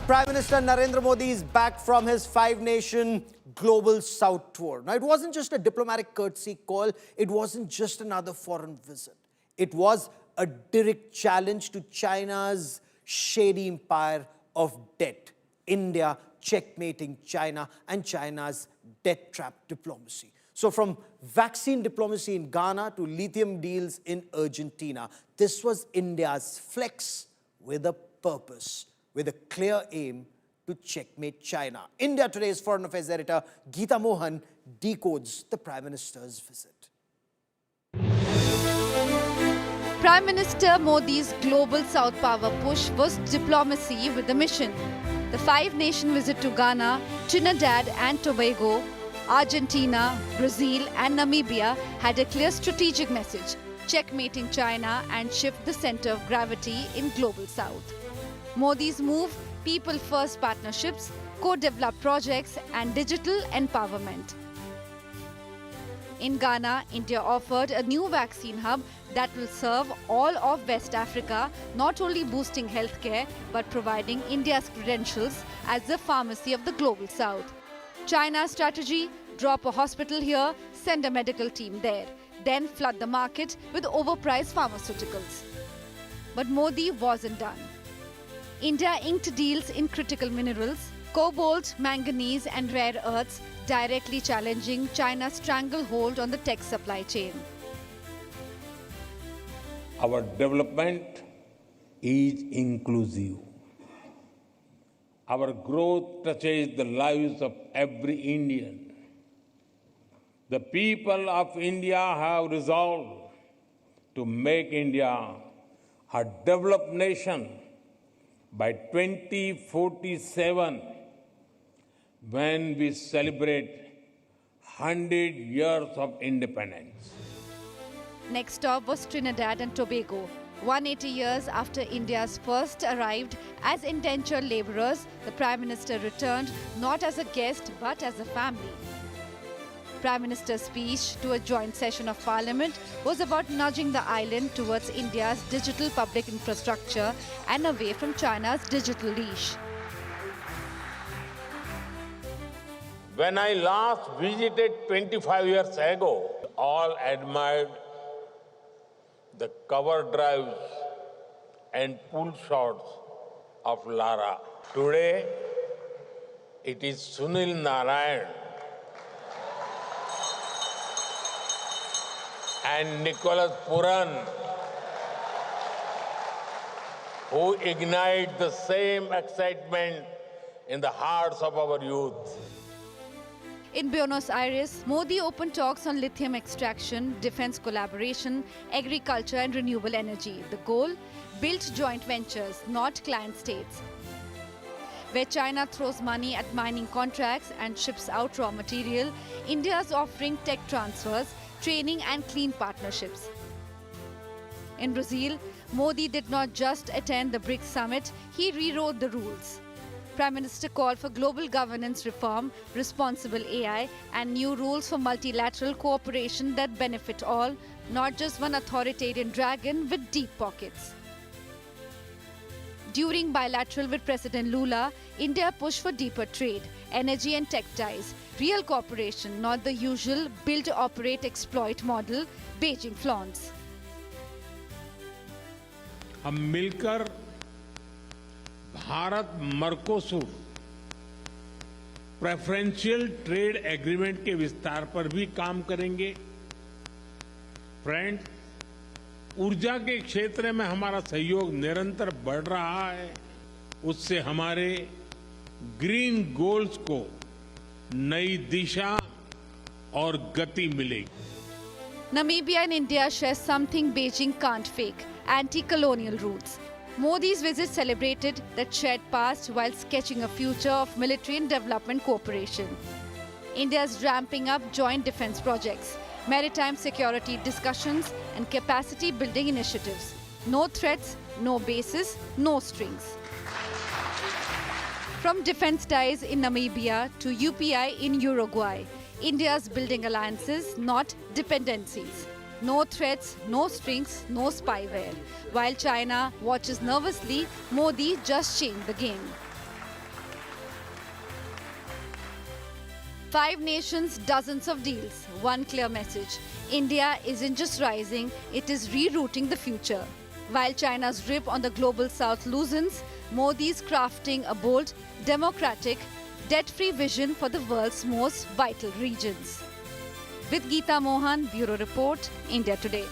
Prime Minister Narendra Modi is back from his five-nation Global South tour. Now, it wasn't just a diplomatic courtesy call. It wasn't just another foreign visit. It was a direct challenge to China's shady empire of debt. India checkmating China and China's debt trap diplomacy. So from vaccine diplomacy in Ghana to lithium deals in Argentina, this was India's flex with a purpose, with a clear aim to checkmate China. India Today's Foreign Affairs editor Geeta Mohan decodes the Prime Minister's visit. Prime Minister Modi's global South power push was diplomacy with a mission. The five-nation visit to Ghana, Trinidad and Tobago, Argentina, Brazil and Namibia had a clear strategic message: checkmating China and shift the center of gravity in Global South. Modi's move: people-first partnerships, co-developed projects and digital empowerment. In Ghana, India offered a new vaccine hub that will serve all of West Africa, not only boosting healthcare but providing India's credentials as the pharmacy of the Global South. China's strategy: drop a hospital here, send a medical team there, then flood the market with overpriced pharmaceuticals. But Modi wasn't done. India inked deals in critical minerals, cobalt, manganese and rare earths, directly challenging China's stranglehold on the tech supply chain. Our development is inclusive. Our growth touches the lives of every Indian. The people of India have resolved to make India a developed nation by 2047, when we celebrate 100 years of independence. Next stop was Trinidad and Tobago. 180 years after India's first arrived as indentured labourers, the Prime Minister returned not as a guest but as a family. Prime Minister's speech to a joint session of Parliament was about nudging the island towards India's digital public infrastructure and away from China's digital leash. When I last visited 25 years ago, all admired the cover drives and pull shots of Lara. Today, it is Sunil Narayan and Nicholas Puran who ignite the same excitement in the hearts of our youth. In Buenos Aires, Modi opened talks on lithium extraction, defense collaboration, agriculture and renewable energy. The goal? Build joint ventures, not client states. Where China throws money at mining contracts and ships out raw material, India is offering tech transfers, training and clean partnerships. In Brazil, Modi did not just attend the BRICS summit, he rewrote the rules. Prime Minister called for global governance reform, responsible AI and new rules for multilateral cooperation that benefit all, not just one authoritarian dragon with deep pockets. During bilateral with President Lula, India pushed for deeper trade, energy and tech ties, real cooperation, not the usual build, operate, exploit model Beijing flaunts. हम मिलकर Bharat Mercosur preferential trade agreement के विस्तार पर भी काम करेंगे। Friends, ऊर्जा के क्षेत्र में हमारा सहयोग निरंतर बढ़ रहा है। उससे हमारे ग्रीन गोल्स को नई दिशा और गति मिलेगी। Namibia and India share something Beijing can't fake: anti-colonial roots. Modi's visit celebrated that shared past while sketching a future of military and development cooperation. India is ramping up joint defense projects, maritime security discussions and capacity building initiatives. No threats, no bases, no strings. From defense ties in Namibia to UPI in Uruguay, India is building alliances, not dependencies. No threats, no strings, no spyware. While China watches nervously, Modi just changed the game. 5 nations, dozens of deals. One clear message. India isn't just rising, it is rerouting the future. While China's grip on the global south loosens, Modi's crafting a bold, democratic, debt-free vision for the world's most vital regions. With Geeta Mohan, Bureau Report, India Today.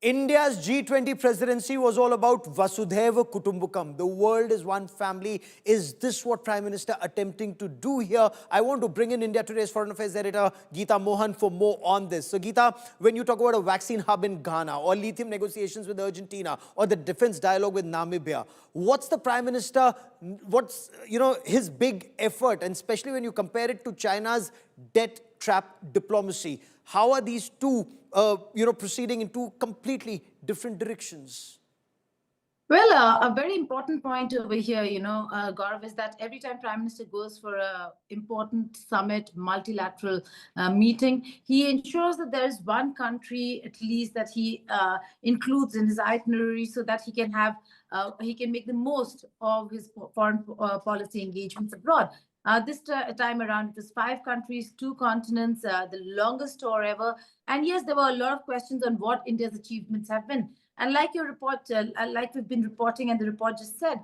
India's G20 presidency was all about Vasudhaiva Kutumbakam. The world is one family. Is this what Prime Minister attempting to do here? I want to bring in India Today's Foreign Affairs editor, Geeta Mohan, for more on this. So, Geeta, when you talk about a vaccine hub in Ghana, or lithium negotiations with Argentina, or the defense dialogue with Namibia, what's the Prime Minister, what's, his big effort, and especially when you compare it to China's debt trap diplomacy? How are these two proceeding in two completely different directions? Well, a very important point over here, Gaurav, is that every time Prime Minister goes for a important summit, multilateral meeting, he ensures that there is one country at least that he includes in his itinerary so that he can have, he can make the most of his foreign policy engagements abroad. This time around, it was 5 countries, 2 continents, the longest tour ever. And yes, there were a lot of questions on what India's achievements have been. And like your report, like we've been reporting, and the report just said,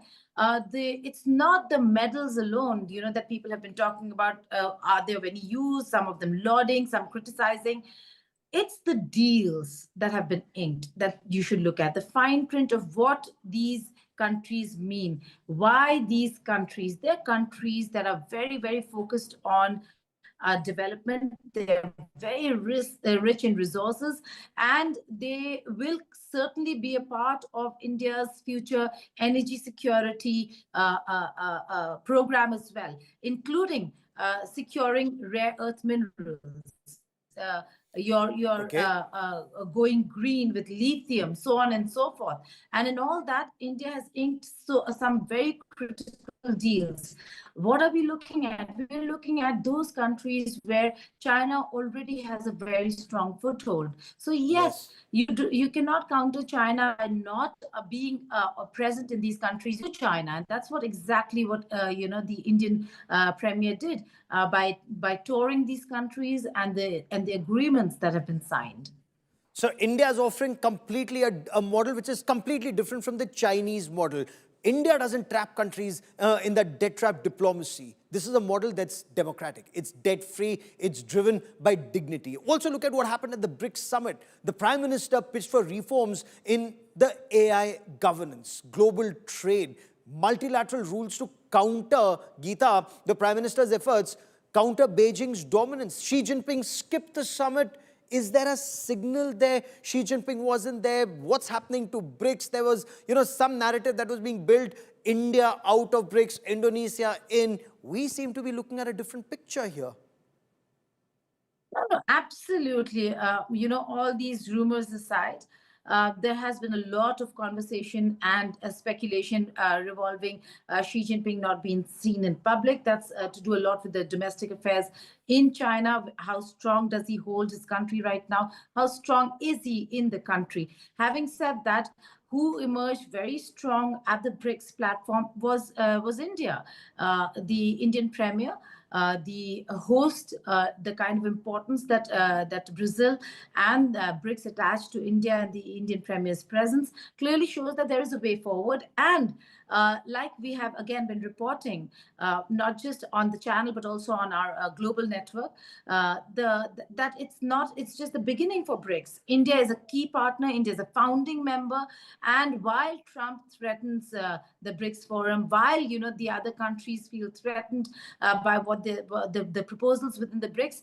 it's not the medals alone, that people have been talking about. Are there any use? Some of them lauding, some criticizing. It's the deals that have been inked that you should look at, the fine print of what these countries mean, why these countries, they're countries that are very, very focused on development. They're very rich in resources, and they will certainly be a part of India's future energy security program as well, including securing rare earth minerals. Going green with lithium, so on and so forth. And in all that, India has inked some very critical deals. What are we looking at? We're looking at those countries where China already has a very strong foothold. So yes. You cannot counter China by not being present in these countries to China, and that's exactly what the Indian Premier did by touring these countries and the agreements that have been signed. So India is offering completely a model which is completely different from the Chinese model. India doesn't trap countries in that debt trap diplomacy. This is a model that's democratic. It's debt-free. It's driven by dignity. Also, look at what happened at the BRICS summit. The Prime Minister pitched for reforms in the AI governance, global trade, multilateral rules to counter, Geeta, the Prime Minister's efforts, counter Beijing's dominance. Xi Jinping skipped the summit. Is there a signal there? Xi Jinping wasn't there. What's happening to BRICS? There was, some narrative that was being built. India out of BRICS, Indonesia in. We seem to be looking at a different picture here. No, absolutely. All these rumors aside, there has been a lot of conversation and speculation revolving Xi Jinping not being seen in public. That's to do a lot with the domestic affairs in China. How strong does he hold his country right now? How strong is he in the country? Having said that, who emerged very strong at the BRICS platform was India, the Indian Premier. The host, the kind of importance that Brazil and BRICS attached to India and the Indian Premier's presence clearly shows that there is a way forward. And like we have again been reporting, not just on the channel but also on our global network, that it's just the beginning for BRICS. India is a key partner. India is a founding member, and while Trump threatens the BRICS forum, while the other countries feel threatened by what the proposals within the BRICS,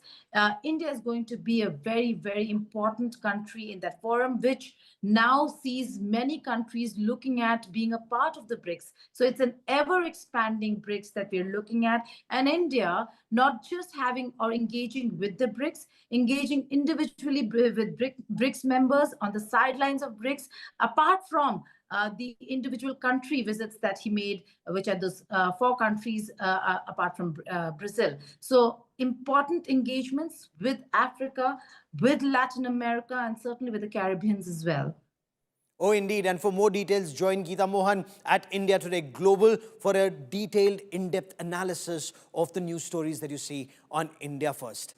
India is going to be a very, very important country in that forum, which now sees many countries looking at being a part of the BRICS. So it's an ever-expanding BRICS that we're looking at. And India, not just having or engaging with the BRICS, engaging individually with BRICS members on the sidelines of BRICS, apart from the individual country visits that he made, which are those 4 countries apart from Brazil. So important engagements with Africa, with Latin America, and certainly with the Caribbeans as well. Oh, indeed. And for more details, join Geeta Mohan at India Today Global for a detailed, in-depth analysis of the news stories that you see on India First.